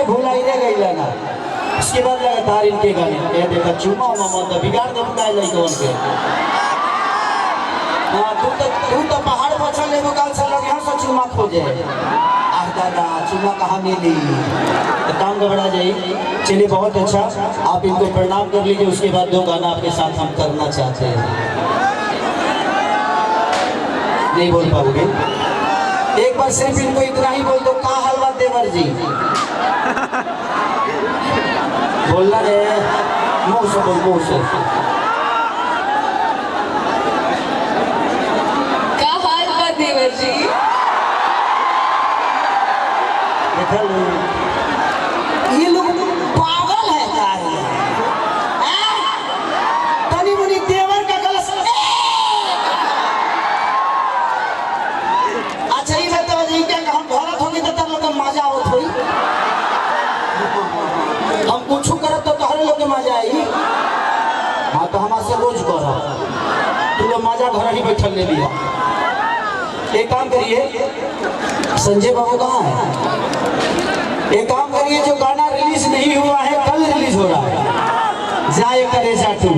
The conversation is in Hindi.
के भुलाई रे गई ना। उसके बाद लगातार इनके गाने कह देखा चुमा मत बिगाड़ दे बुलाए लइकन के। हां तू तो पहाड़ पर चले वो गाल से लोग यहां से चुमा खोजे। आह दादा चुमा कहां मिली। तो काम घबरा जाए। चलिए बहुत अच्छा, आप इनको प्रणाम कर लीजिए। उसके बाद दो गाना आपके साथ हम करना चाहते हैं। नहीं बोल पाओगे? एक बार सिर्फ इनको इतना ही बोल दो, कहाँ हलवा देवर जी बोलना रे, मुंह से बोल, मुंह से। क्या हाल बा देवर जी? देखा लो ये लोग पागल है क्या है? तनी मुनी देवर का गलत। अच्छा ये बताओ जी, क्या हम भारत होंगे तो तब लोग मजा आवत होई। हम कुछ करब तो तोहरे लोग के मजा आई। हाँ तो हमारे से रोज करो, तू लोग मजा घर ही बैठल ले लिया। एक काम करिए, संजय बाबू कहाँ है? एक काम करिए, जो गाना रिलीज नहीं हुआ है कल रिलीज हो रहा है, जाए करे जाटू।